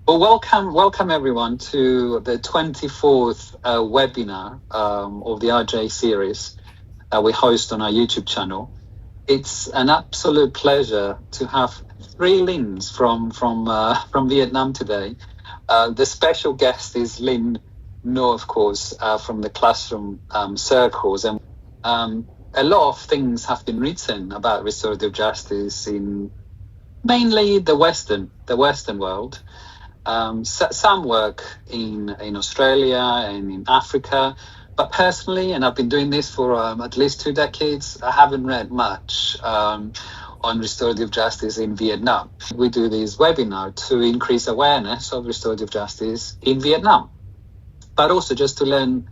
Well, welcome everyone to the 24th webinar of the RJ series that we host on our YouTube channel. It's an absolute pleasure to have three Lins from Viet Nam today. The special guest is Linh Ngo, of course, from the classroom circles, and a lot of things have been written about restorative justice in mainly the Western world. Some work in Australia and in Africa, but personally, and I've been doing this for at least 2 decades, I haven't read much on restorative justice in Vietnam. We do this webinar to increase awareness of restorative justice in Vietnam, but also just to learn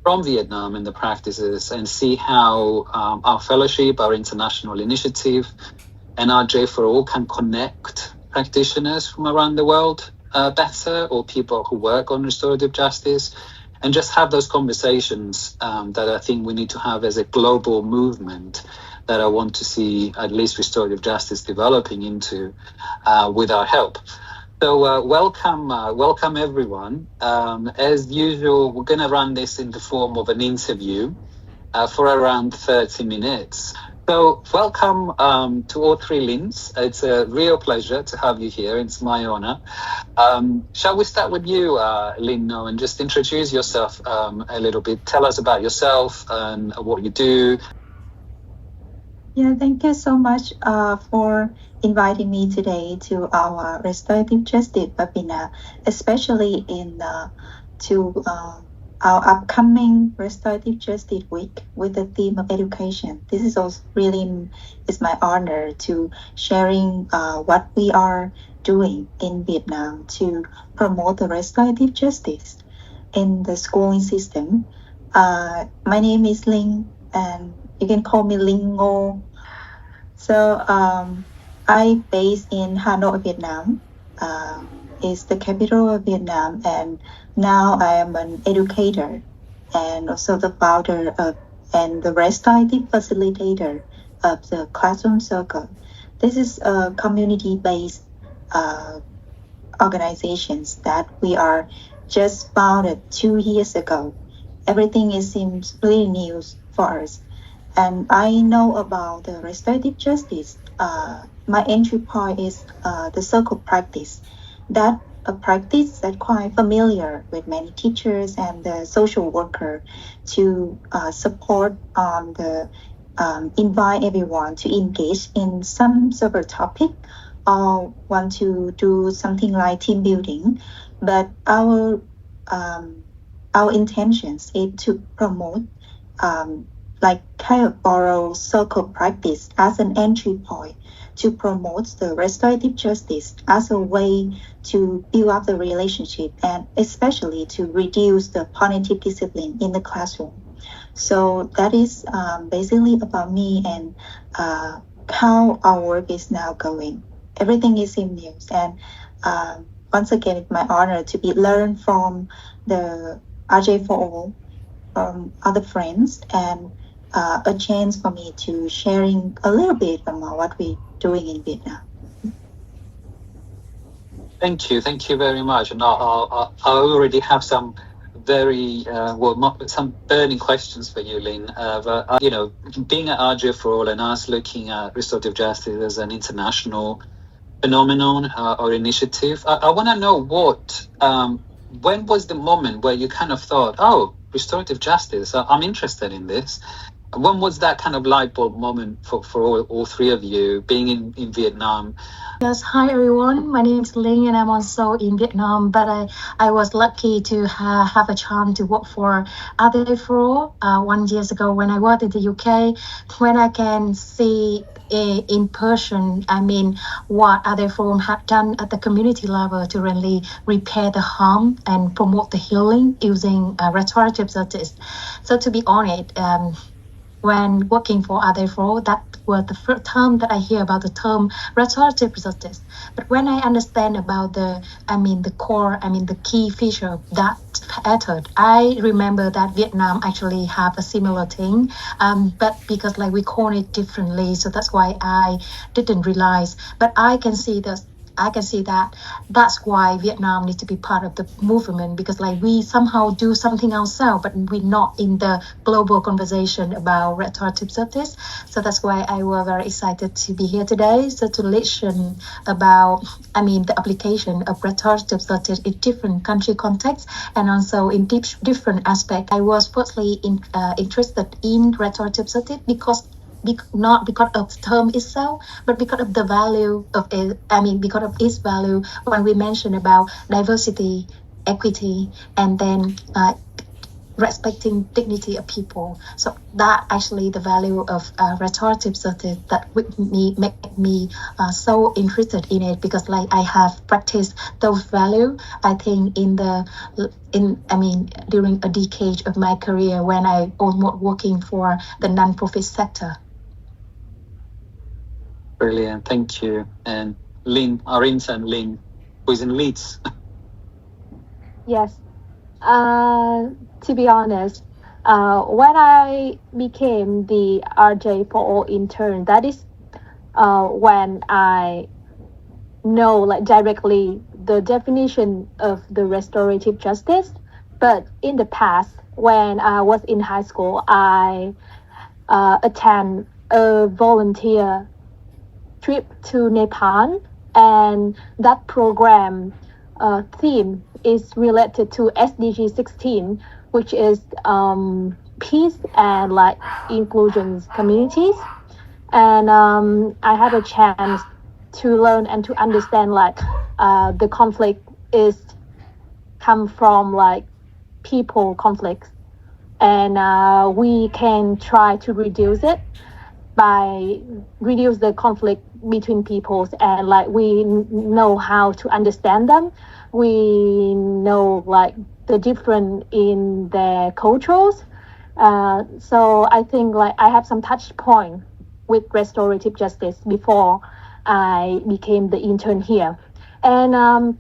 from Vietnam and the practices and see how our fellowship, our international initiative, and RJ for All can connect practitioners from around the world better, or people who work on restorative justice, and just have those conversations that I think we need to have as a global movement that I want to see at least restorative justice developing into with our help. So welcome everyone. As usual, we're going to run this in the form of an interview for around 30 minutes. So welcome to all three Lins. It's a real pleasure to have you here. It's my honor. Shall we start with you, Linh Ngo, and just introduce yourself a little bit? Tell us about yourself and what you do. Yeah, thank you so much for inviting me today to our Restorative Justice webinar, especially to our upcoming Restorative Justice Week with the theme of education. This is also really is my honor to sharing what we are doing in Vietnam to promote the restorative justice in the schooling system. My name is Linh, and you can call me Linh Ngo. So I'm based in Hanoi, Vietnam. Is the capital of Vietnam, and now I am an educator and also the founder of and the restorative facilitator of the Classroom Circle. This is a community-based organizations that we are just founded 2 years ago. Everything seems really new for us, and I know about the restorative justice. My entry point is the circle practice. That a practice that quite familiar with many teachers and the social worker to support on the invite everyone to engage in some sort of topic or want to do something like team building. But our intentions is to promote like kind of borrow circle practice as an entry point to promote the restorative justice as a way to build up the relationship and especially to reduce the punitive discipline in the classroom. So that is basically about me and how our work is now going. Everything is in news, and once again, it's my honor to be learned from the RJ for All, from other friends, and a chance for me to sharing a little bit about what we're doing in Vietnam. Thank you very much. And I already have some very some burning questions for you, Linh. But being at RJ for All and us looking at restorative justice as an international phenomenon or initiative, I want to know when was the moment where you kind of thought, oh, restorative justice, I'm interested in this. When was that kind of light bulb moment for all three of you being in Vietnam? Yes, hi everyone. My name is Linh, and I'm also in Vietnam. But I was lucky to have a chance to work for E24 1 year ago when I worked in the UK. When I can see in person, what E24 had done at the community level to really repair the harm and promote the healing using restorative justice. So to be honest, when working for E24, that was the first time that I hear about the term restorative justice. But when I understand about the key feature of that method, I remember that Vietnam actually have a similar thing. But because we call it differently, so that's why I didn't realize. But I can see that I can see that that's why Vietnam needs to be part of the movement, because like we somehow do something ourselves, but we're not in the global conversation about restorative justice. So that's why I was very excited to be here today, so to listen about, the application of restorative justice in different country contexts and also in different aspects. I was firstly interested in restorative justice not because of the term itself, but because of the value of it. Because of its value when we mention about diversity, equity, and then respecting dignity of people. So that actually the value of restorative justice that make me so interested in it, because like I have practiced those values, I think during a decade of my career when I almost working for the non-profit sector. Brilliant, thank you. And Linh, our intern Linh, who is in Leeds. Yes. To be honest, when I became the RJ4O intern, that is when I know like directly the definition of the restorative justice. But in the past, when I was in high school, I attend a volunteer trip to Nepal, and that program theme is related to SDG 16, which is peace and like inclusion communities. And I had a chance to learn and to understand like the conflict is come from like people conflicts, and we can try to reduce it by reduce the conflict between peoples, and like we know how to understand them. We know like the difference in their cultures. So I think like I have some touch point with restorative justice before I became the intern here. And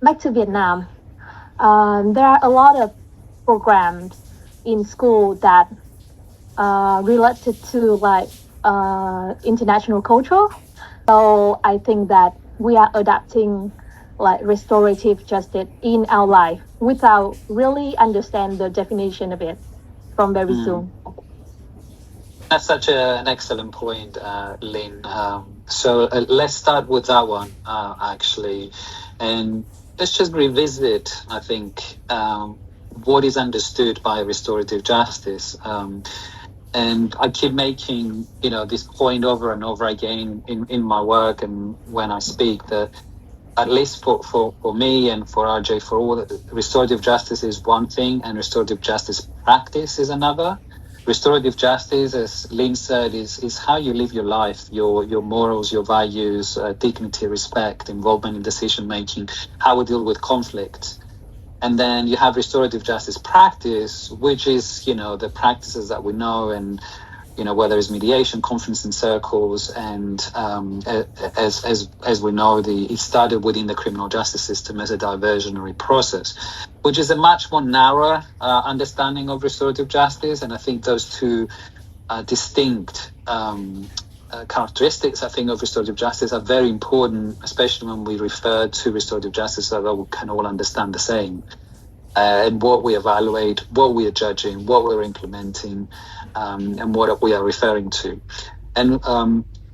back to Vietnam, there are a lot of programs in school that related to like international culture. So I think that we are adapting like restorative justice in our life without really understand the definition of it from very soon. That's such an excellent point, Linh. So let's start with that one, actually. And let's just revisit, I think, what is understood by restorative justice. And I keep making, this point over and over again in my work and when I speak, that at least for me and for RJ, for all, restorative justice is one thing and restorative justice practice is another. Restorative justice, as Linh said, is how you live your life, your morals, your values, dignity, respect, involvement in decision making, how we deal with conflict. And then you have restorative justice practice, which is, the practices that we know, and, whether it's mediation, conference in circles, and as we know, it started within the criminal justice system as a diversionary process, which is a much more narrow understanding of restorative justice. And I think those two distinct characteristics, I think, of restorative justice are very important, especially when we refer to restorative justice, so that we can all understand the same. And what we evaluate, what we are judging, what we're implementing, and what we are referring to. And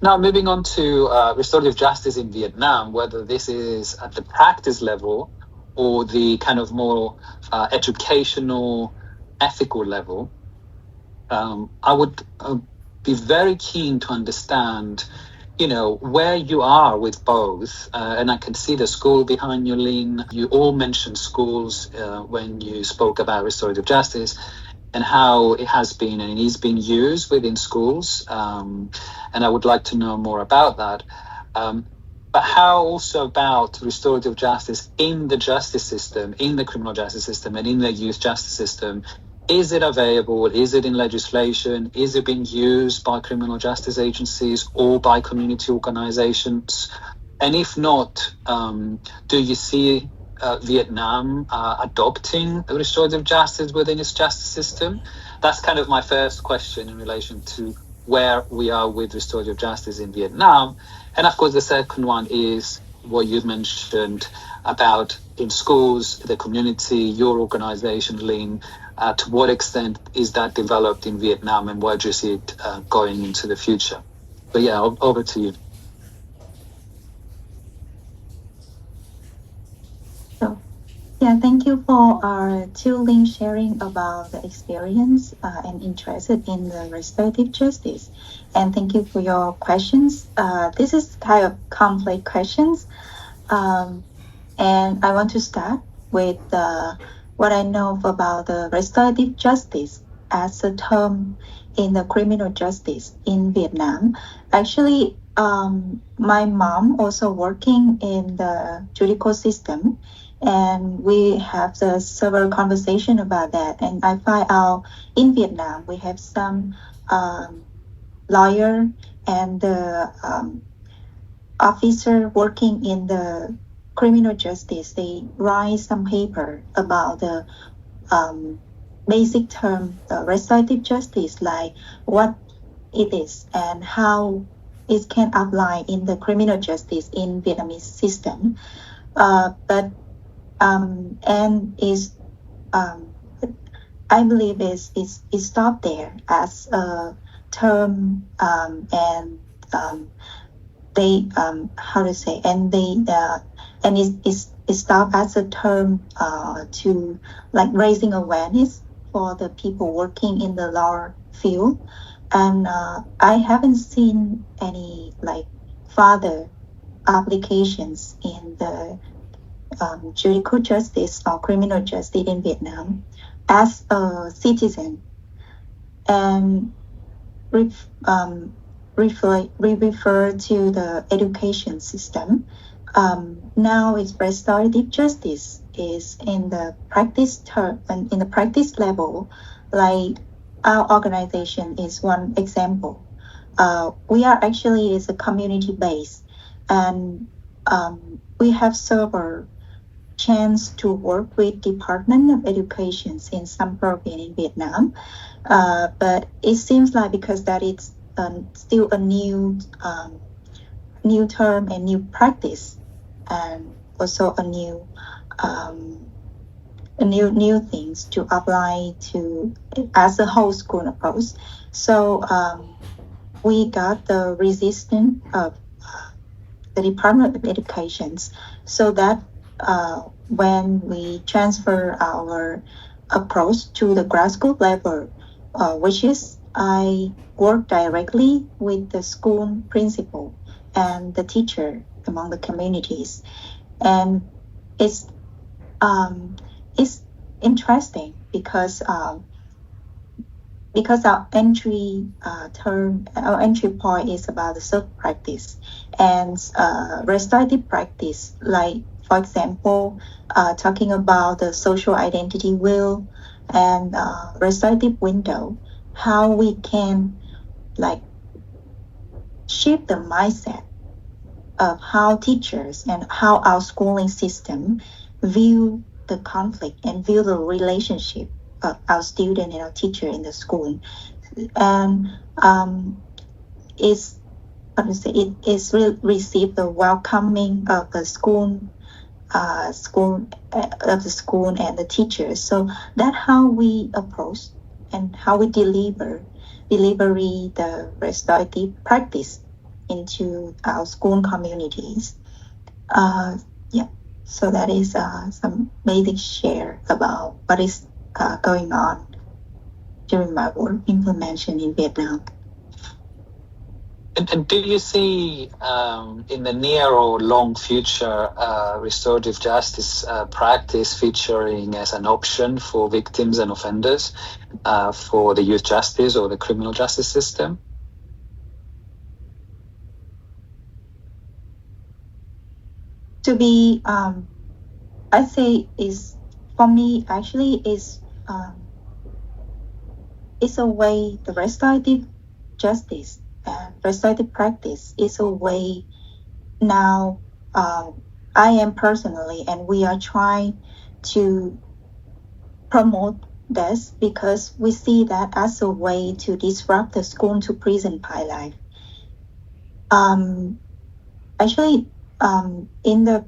now moving on to restorative justice in Vietnam, whether this is at the practice level or the kind of more educational, ethical level, I would be very keen to understand, where you are with both. And I can see the school behind you, Linh. You all mentioned schools when you spoke about restorative justice and how it has been and is being used within schools. And I would like to know more about that. But how also about restorative justice in the justice system, in the criminal justice system, and in the youth justice system? Is it available? Is it in legislation? Is it being used by criminal justice agencies or by community organizations? And if not, do you see Vietnam adopting restorative justice within its justice system? That's kind of my first question in relation to where we are with restorative justice in Vietnam. And of course, the second one is, what you mentioned about in schools, the community, your organization, Linh, to what extent is that developed in Vietnam, and where do you see it going into the future? But yeah, over to you. So, yeah, thank you for Linh sharing about the experience and interested in the restorative justice. And thank you for your questions. This is kind of complex questions. And I want to start with what I know about the restorative justice as a term in the criminal justice in Vietnam. Actually, my mom also working in the judicial system, and we have several conversation about that. And I find out in Vietnam we have some lawyer and the officer working in the criminal justice. They write some paper about the basic term, restorative justice, like what it is and how it can apply in the criminal justice in Vietnamese system. But and is I believe is stopped there as a term, and they how to say, and they and it stopped as a term to like raising awareness for the people working in the law field. And I haven't seen any like further applications in the judicial justice or criminal justice in Vietnam as a citizen. And we refer to the education system. Now it's restorative justice is in the practice term and in the practice level. Like our organization is one example. We are actually is a community based, and we have several chance to work with Department of Education in some province in Vietnam. But it seems like because that it's still a new term and new practice, and also a new things to apply to as a whole school approach. So we got the resistance of the Department of Education, so that when we transfer our approach to the grassroots level, which is I work directly with the school principal and the teacher among the communities, and it's interesting because our entry point is about the self-practice and restorative practice. Like for example, talking about the social identity wheel and restorative window, how we can like shape the mindset of how teachers and how our schooling system view the conflict and view the relationship of our student and our teacher in the school. And it is received the welcoming of the school and the teachers. So that's how we approach and how we deliver the restorative practice into our school communities. So that is some basic share about what is going on during my work implementation in Vietnam. And do you see in the near or long future restorative justice practice featuring as an option for victims and offenders for the youth justice or the criminal justice system? To be, I say is, for me, actually is a way, the restorative justice and restorative practice is a way now. I am personally, and we are trying to promote this because we see that as a way to disrupt the school to prison pipeline. Actually, in the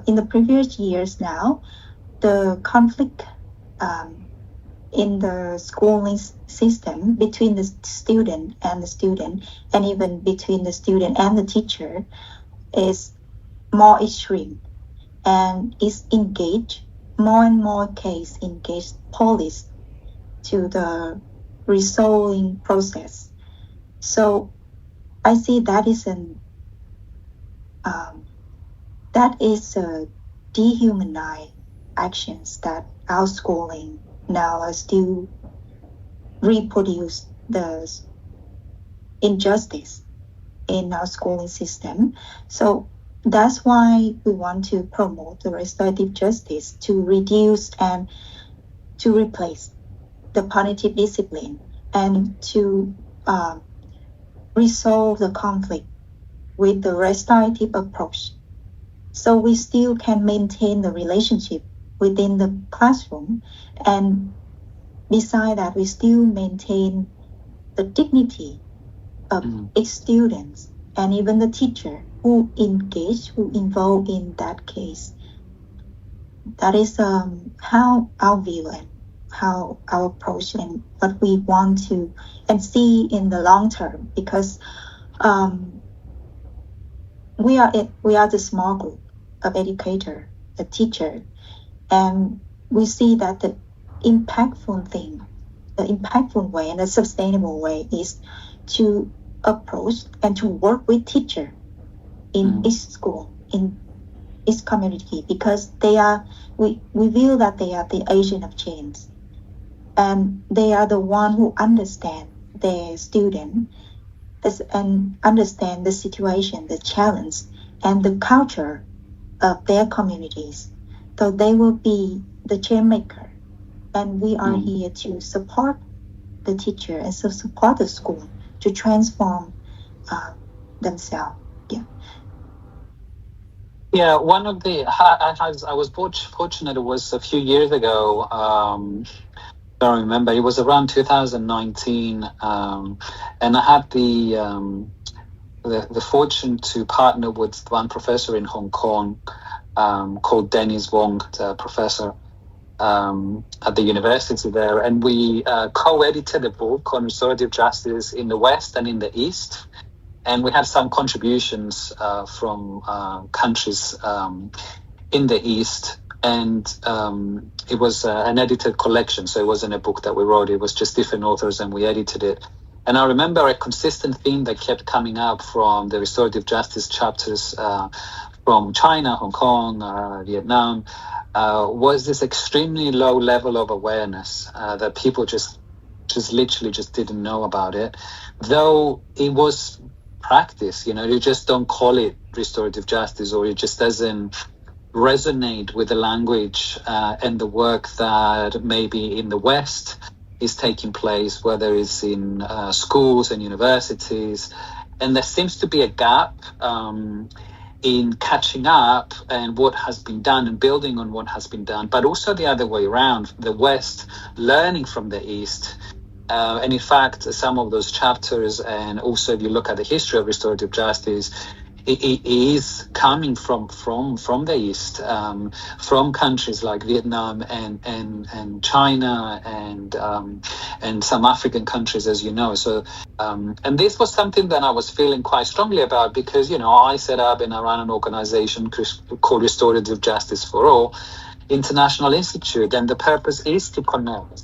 in the previous years now, the conflict in the schooling system between the student, and even between the student and the teacher is more extreme, and is engaged more and more case engage police to the resolving process. So I see that is a dehumanized actions that our schooling now are still reproduce the injustice in our schooling system. So that's why we want to promote the restorative justice to reduce and to replace the punitive discipline, and to resolve the conflict with the restorative approach. So we still can maintain the relationship within the classroom, and beside that, we still maintain the dignity of its students and even the teacher who engage, who involved in that case. That is how our view and how our approach and what we want to and see in the long term, because we are the small group of educator, the teacher, and we see that the impactful way and the sustainable way is to approach and to work with teacher in each school, in each community, because we feel that they are the agent of change, and they are the one who understand their student and understand the situation, the challenge, and the culture of their communities. So they will be the change maker, and we are here to support the teacher and support the school to transform themselves. Yeah, one of the I was fortunate. It was a few years ago. I don't remember. It was around 2019, and I had the fortune to partner with one professor in Hong Kong called Dennis Wong, the professor at the university there, and we co-edited a book on restorative justice in the West and in the East. And we had some contributions from countries in the East, and it was an edited collection, so it wasn't a book that we wrote, it was just different authors and we edited it. And I remember a consistent theme that kept coming up from the restorative justice chapters from China, Hong Kong, Vietnam, was this extremely low level of awareness that people just literally just didn't know about it, though it was practice. You just don't call it restorative justice, or it just doesn't resonate with the language and the work that maybe in the West is taking place, whether it's in schools and universities. And there seems to be a gap in catching up and what has been done and building on what has been done, but also the other way around, the West learning from the East. And in fact, some of those chapters, and also if you look at the history of restorative justice, it is coming from the East, from countries like Vietnam and China and some African countries, as you know. So, and this was something that I was feeling quite strongly about, because I set up and I run an organization called Restorative Justice for All International Institute, and the purpose is to connect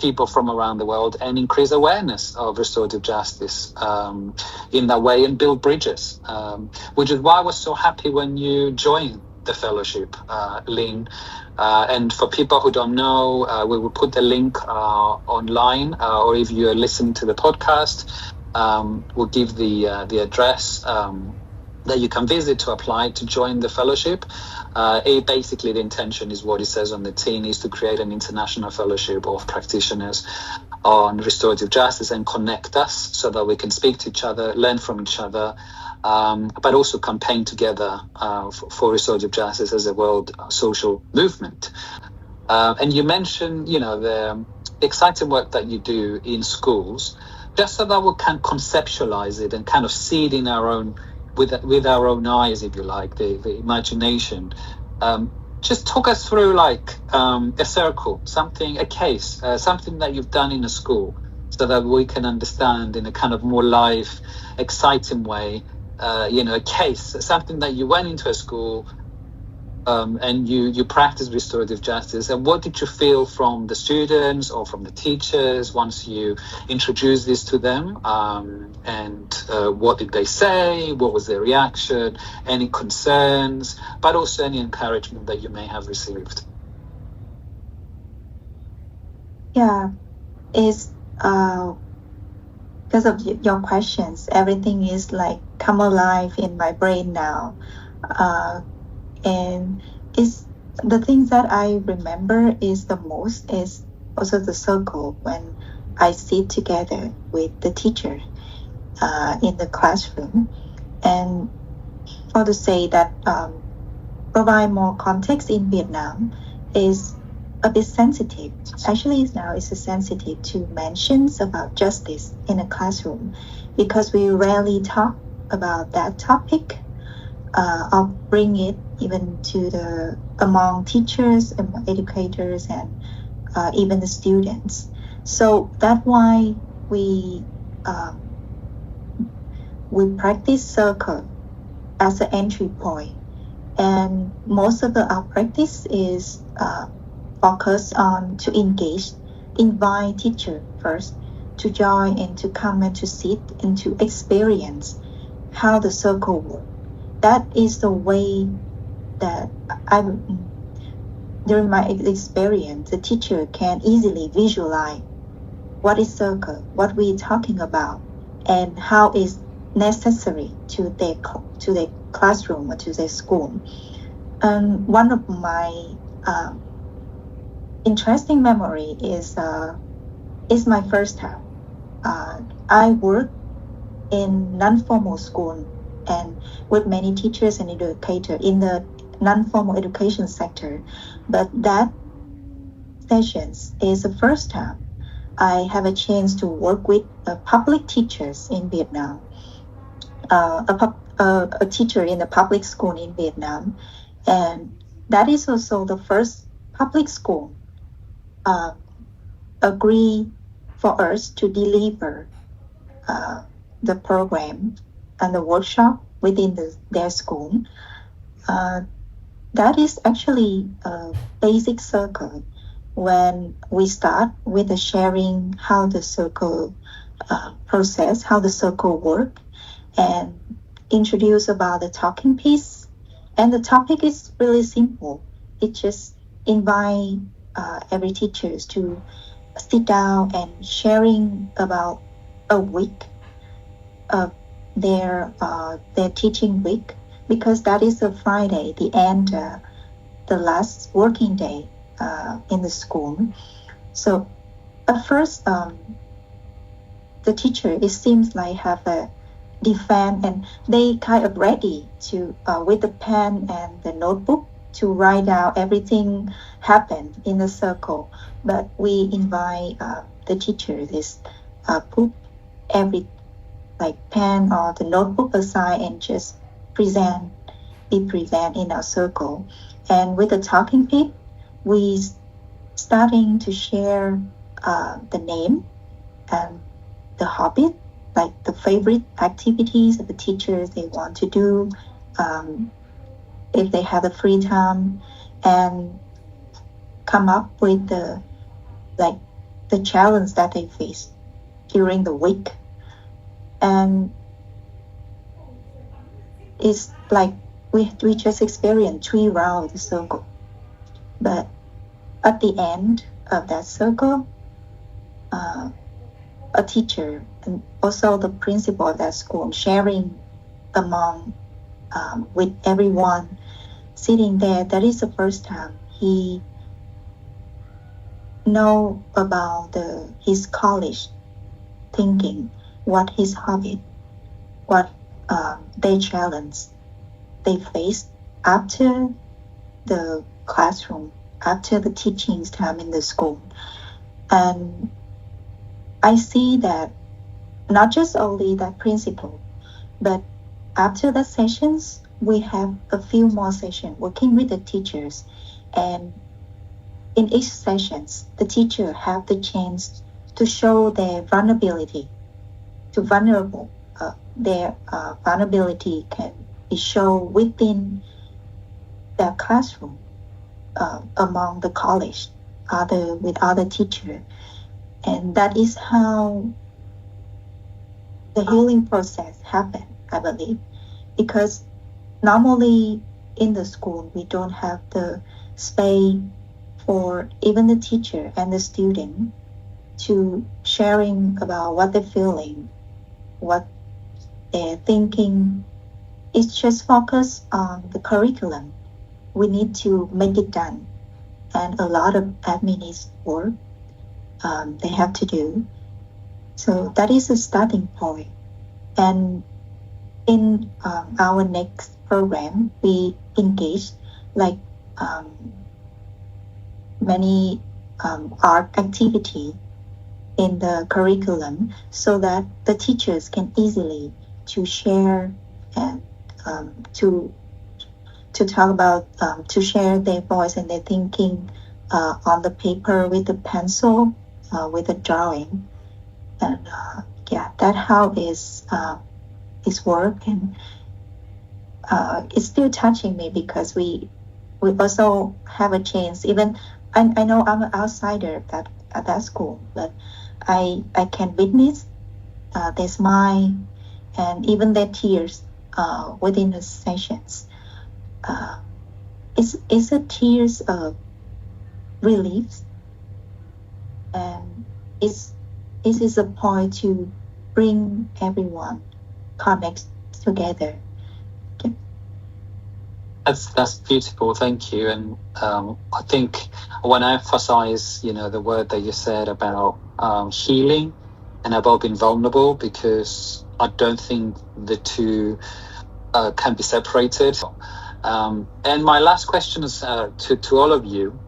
people from around the world and increase awareness of restorative justice in that way, and build bridges, which is why I was so happy when you joined the fellowship, Linh. And for people who don't know, we will put the link online, or if you're listening to the podcast, we'll give the address that you can visit to apply to join the fellowship. Basically, the intention is what it says on the tin, is to create an international fellowship of practitioners on restorative justice and connect us so that we can speak to each other, learn from each other, but also campaign together for restorative justice as a world social movement. And you mentioned, the exciting work that you do in schools, just so that we can conceptualize it and kind of see it in our own, with our own eyes, if you like, the imagination. Just talk us through like a circle, a case, something that you've done in a school, so that we can understand in a kind of more live, exciting way, a case, something that you went into a school and you practiced restorative justice. And what did you feel from the students or from the teachers once you introduced this to them? And what did they say? What was their reaction? Any concerns, but also any encouragement that you may have received? Yeah, it's because of your questions, everything is like come alive in my brain now. And it's the things that I remember is the most is also the circle when I sit together with the teacher in the classroom. And for to say that provide more context in Vietnam is a bit sensitive. Actually, now it's sensitive to mentions about justice in a classroom because we rarely talk about that topic. I'll bring it even to among teachers and educators and even the students. So that's why we practice circle as an entry point, and most of our practice is focused on to invite teacher first to join and to come and to sit and to experience how the circle works. That is the way that during my experience, the teacher can easily visualize what is circle, what we're talking about, and how is necessary to their classroom or to their school. And one of my interesting memory is my first time. I worked in non-formal school and with many teachers and educators in the non-formal education sector. But that sessions is the first time I have a chance to work with public teachers in Vietnam, a teacher in a public school in Vietnam. And that is also the first public school agree for us to deliver the program and the workshop within their school. That is actually a basic circle when we start with the sharing how the circle process, how the circle work, and introduce about the talking piece. And the topic is really simple. It just invite every teachers to sit down and sharing about a week of their teaching week, because that is a Friday, the end, the last working day in the school. So at first, the teacher, it seems like have a defense, and they kind of ready to with the pen and the notebook to write down everything happened in the circle. But we invite the teacher this put every like pen or the notebook aside and just be present in our circle. And with the talking pit, we starting to share the name and the hobby, like the favorite activities of the teachers they want to do if they have the free time, and come up with the challenge that they face during the week. And it's like we just experienced 3 rounds of the circle. But at the end of that circle, a teacher and also the principal of that school sharing among with everyone sitting there. That is the first time he know about his college thinking, what his hobby, what they challenge they face after the classroom, after the teachings time in the school. And I see that not just only that principle, but after the sessions, we have a few more sessions working with the teachers. And in each sessions, the teacher have the chance to show their vulnerability, their vulnerability can be shown within their classroom, among the college, with other teachers. And that is how the healing process happened, I believe. Because normally in the school, we don't have the space for even the teacher and the student to sharing about what they're feeling, what they're thinking. It's just focused on the curriculum. We need to make it done. And a lot of admin work they have to do. So that is a starting point. And in our next program, we engage like many art activity in the curriculum so that the teachers can easily to share and to talk about, to share their voice and their thinking on the paper with the pencil, with the drawing. And that how is work. And it's still touching me because we also have a chance. Even I know I'm an outsider at that school, but I can witness their smile and even their tears within the sessions. It's a tears of relief, and it is a point to bring everyone connect together. Okay. That's beautiful, thank you. And I think I want to emphasize, the word that you said about healing and about being vulnerable, because I don't think the two can be separated. And my last question is to all of you.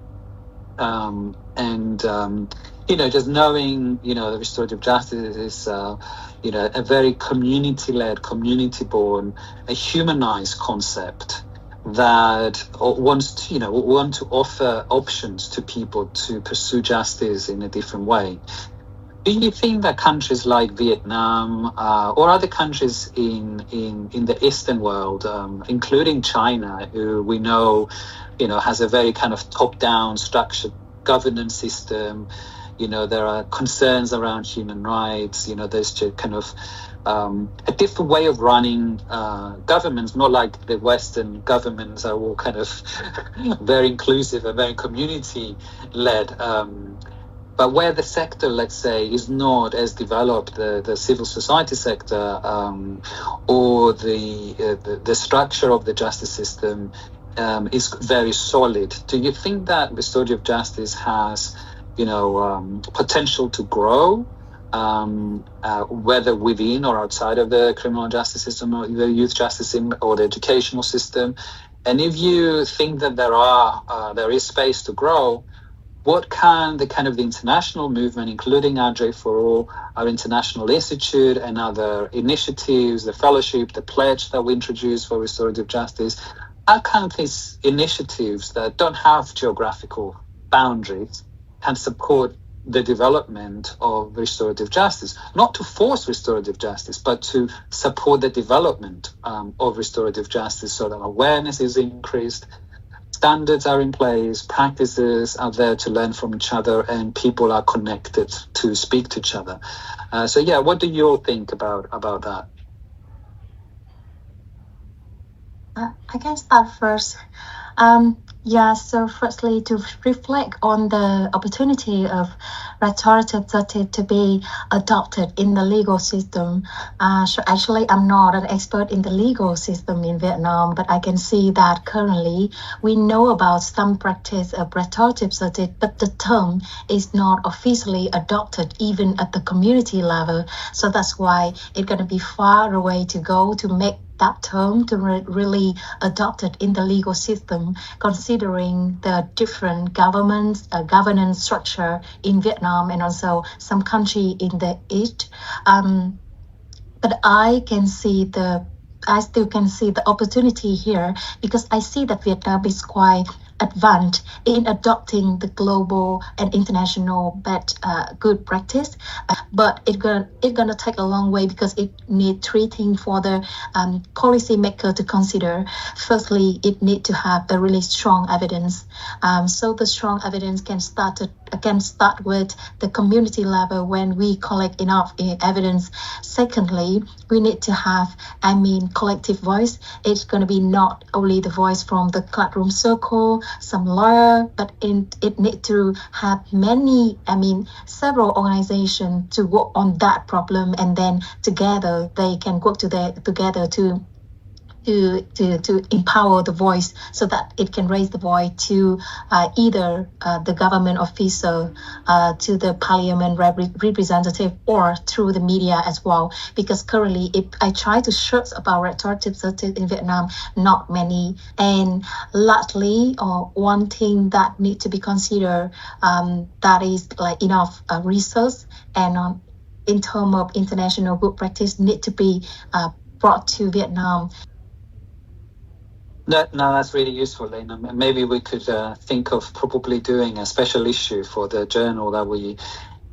Just knowing, the restorative justice is, a very community-led, community-born, a humanized concept that wants to offer options to people to pursue justice in a different way. Do you think that countries like Vietnam or other countries in the Eastern world, including China, who we know, has a very kind of top-down structured governance system, there are concerns around human rights, there's just kind of a different way of running governments, not like the Western governments are all kind of very inclusive and very community-led. But where the sector, let's say, is not as developed, the civil society sector or the structure of the justice system is very solid. Do you think that restorative justice has, potential to grow, whether within or outside of the criminal justice system or the youth justice system or the educational system? And if you think that there is space to grow, what can the kind of the international movement, including RJ4O, our International Institute, and other initiatives, the fellowship, the pledge that we introduced for restorative justice, how can these initiatives that don't have geographical boundaries can support the development of restorative justice? Not to force restorative justice, but to support the development of restorative justice so that awareness is increased, standards are in place, practices are there to learn from each other, and people are connected to speak to each other. What do you all think about that? I can start first. So firstly, to reflect on the opportunity of restorative justice to be adopted in the legal system. So actually, I'm not an expert in the legal system in Vietnam, but I can see that currently we know about some practice of restorative justice, but the term is not officially adopted even at the community level. So that's why it's going to be far away to go to make that term to really adopt it in the legal system, considering the different governance structure in Vietnam and also some country in the East. But I still can see the opportunity here, because I see that Vietnam is quite advanced in adopting the global and international good practice. But it's gonna take a long way, because it needs three things for the policy maker to consider. Firstly, it needs to have a really strong evidence. So the strong evidence can start with the community level when we collect enough evidence. Secondly, we need to have, collective voice. It's going to be not only the voice from the classroom circle, some lawyer, but it need to have several organizations to work on that problem, and then together they can work together to empower the voice, so that it can raise the voice to either the government official, to the parliament representative, or through the media as well. Because currently, if I try to search about restorative justice in Vietnam, not many. And lastly, one thing that need to be considered, that is like enough research, and in terms of international good practice need to be brought to Vietnam. No, that's really useful, Lena. Maybe we could think of probably doing a special issue for the journal that we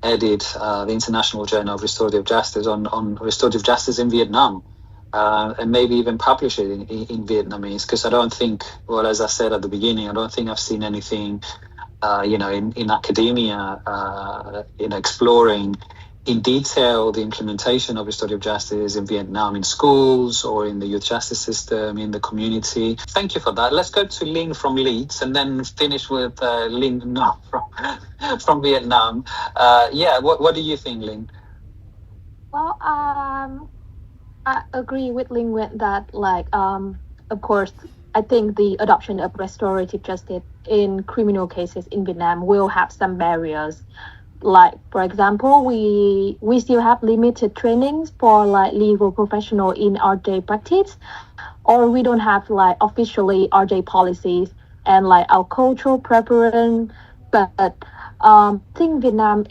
edit, the International Journal of Restorative Justice, on restorative justice in Vietnam, and maybe even publish it in Vietnamese, because I don't think, well, as I said at the beginning, I don't think I've seen anything, in academia, exploring in detail the implementation of restorative justice in Vietnam in schools or in the youth justice system, in the community. Thank you for that. Let's go to Linh from Leeds and then finish with Linh Ngo from Vietnam. What do you think, Linh? Well, I agree with Linh with that. Of course, I think the adoption of restorative justice in criminal cases in Vietnam will have some barriers. Like, for example, we still have limited trainings for legal professional in RJ practice, or we don't have officially RJ policies and our cultural preference. But I think Vietnam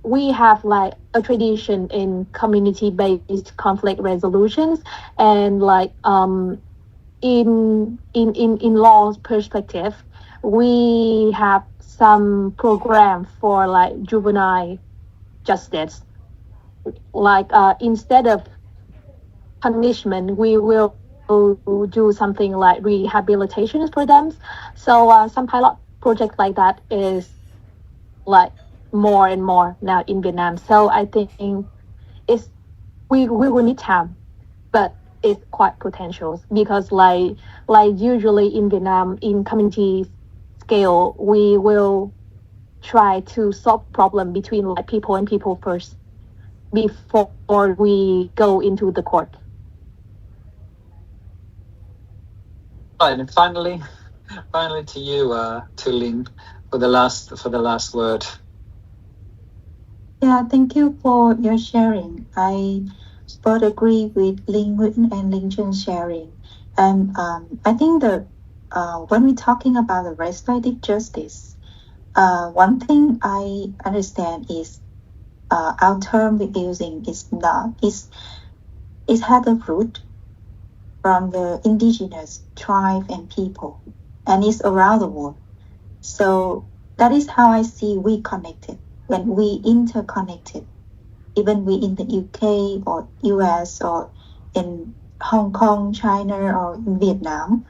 we have a tradition in community-based conflict resolutions, and in law's perspective, we have some program for juvenile justice. Instead of punishment, we will do something like rehabilitation for them. So some pilot projects like that is more and more now in Vietnam. So I think we will need time, but it's quite potential, because usually in Vietnam, in communities scale, we will try to solve problem between people and people first before we go into the court. Right, and finally to you, to Linh, for the last word. Yeah, thank you for your sharing. I both agree with Linh Nguyen and Linh Chun's sharing, and I think that when we're talking about the restorative justice, one thing I understand is our term we're using it had a root from the indigenous tribe and people, and it's around the world. So that is how I see we connected, when we interconnected, even we in the UK or US or in Hong Kong, China, or in Vietnam.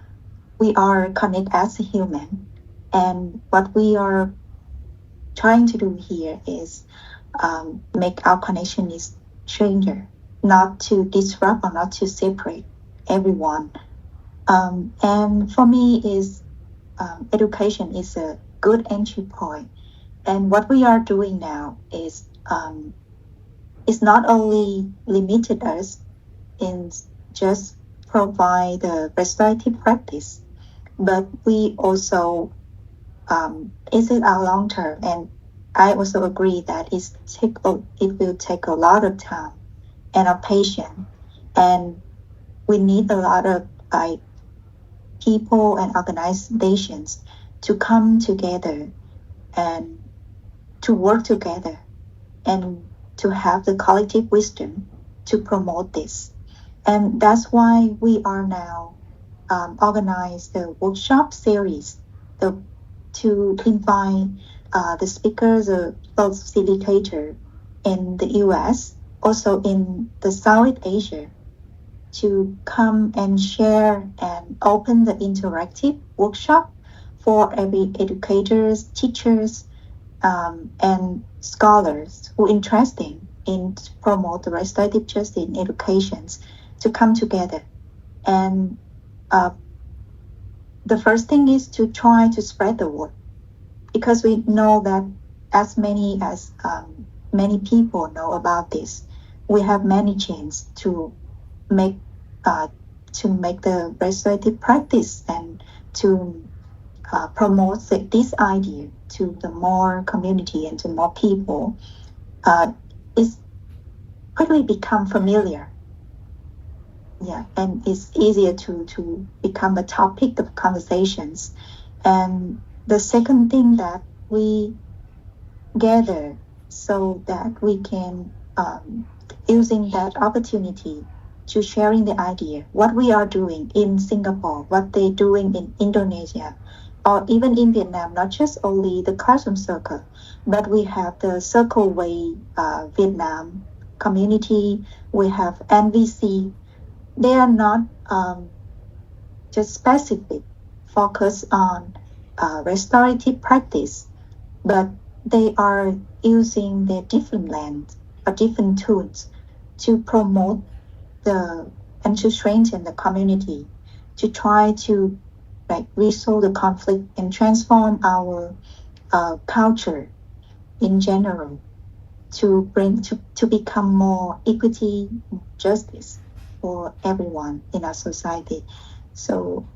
We are connected as a human, and what we are trying to do here is make our connection is stranger, not to disrupt or not to separate everyone. And for me, education is a good entry point. And what we are doing now is not only limited us in just provide the restorative practice, but we also is it our long term, and I also agree that it will take a lot of time and a patience, and we need a lot of people and organizations to come together and to work together and to have the collective wisdom to promote this. And that's why we are now organize the workshop series to invite the speakers or facilitator in the US, also in the South Asia, to come and share and open the interactive workshop for every educators, teachers, and scholars who are interested in promote the restorative justice in educations to come together. And the first thing is to try to spread the word, because we know that as many people know about this, we have many chances to make the restorative practice and to promote this idea to the more community and to more people. It's quickly become familiar. Yeah, and it's easier to become a topic of conversations. And the second thing that we gather so that we can using that opportunity to sharing the idea, what we are doing in Singapore, what they're doing in Indonesia, or even in Vietnam, not just only the classroom circle, but we have the Circle Way Vietnam community, we have NVC. They are not just specific, focus on restorative practice, but they are using their different lens or different tools to promote and to strengthen the community, to try to resolve the conflict and transform our culture in general, to become more equity, justice for everyone in our society. So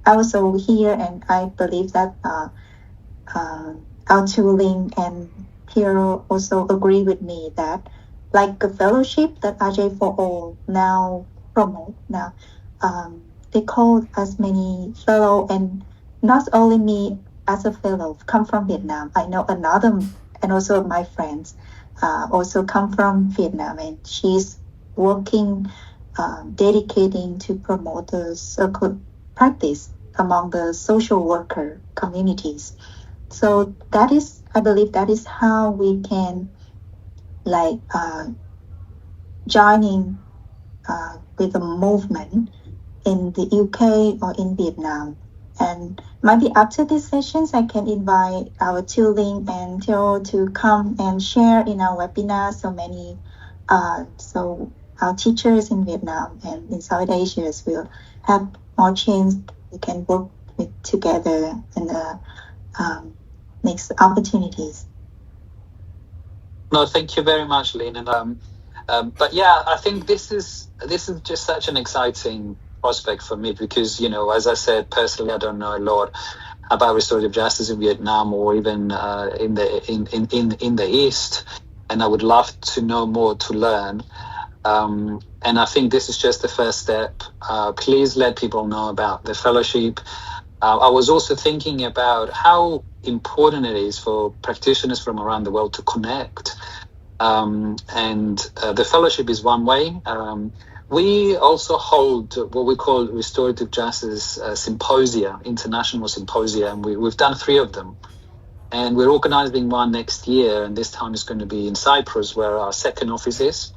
I also hear, and I believe that our two Linh and Piero also agree with me that like a fellowship that RJ for All now promote now, they call as many fellow, and not only me as a fellow come from Vietnam. I know another, and also my friends also come from Vietnam, and she's working, dedicating to promote the circle practice among the social worker communities. So that is, I believe that is how we can joining with the movement in the UK or in Vietnam. And maybe after these sessions, I can invite our two Linh and Theo to come and share in our webinar. So our teachers in Vietnam and in South Asia will have more chance. We can work together in the next opportunities. No, thank you very much, Linh. And but yeah, I think this is just such an exciting prospect for me, because as I said, personally, I don't know a lot about restorative justice in Vietnam or even in the East, and I would love to know more, to learn. And I think this is just the first step. Please let people know about the fellowship. I was also thinking about how important it is for practitioners from around the world to connect. And the fellowship is one way. We also hold what we call Restorative Justice Symposia, international symposia, and we've done 3 of them. And we're organizing one next year, and this time is going to be in Cyprus, where our second office is.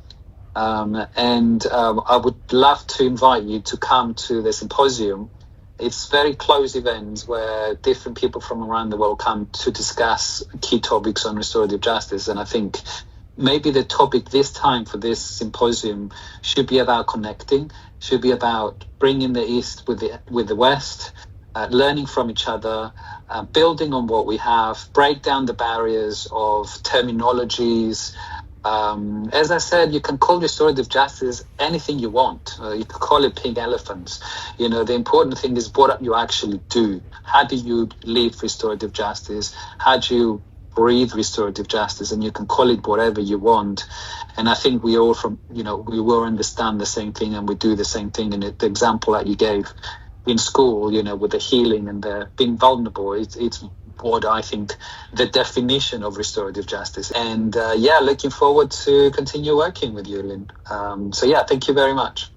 I would love to invite you to come to the symposium. It's very close events where different people from around the world come to discuss key topics on restorative justice. And I think maybe the topic this time for this symposium should be about connecting, should be about bringing the East with the West, learning from each other, building on what we have, break down the barriers of terminologies. As I said, you can call restorative justice anything you want. You can call it pink elephants. The important thing is what you actually do. How do you live restorative justice? How do you breathe restorative justice? And you can call it whatever you want. And I think we all we will understand the same thing, and we do the same thing. And the example that you gave in school, with the healing and the being vulnerable, it's what I think the definition of restorative justice. And looking forward to continue working with you, Lynn. So thank you very much.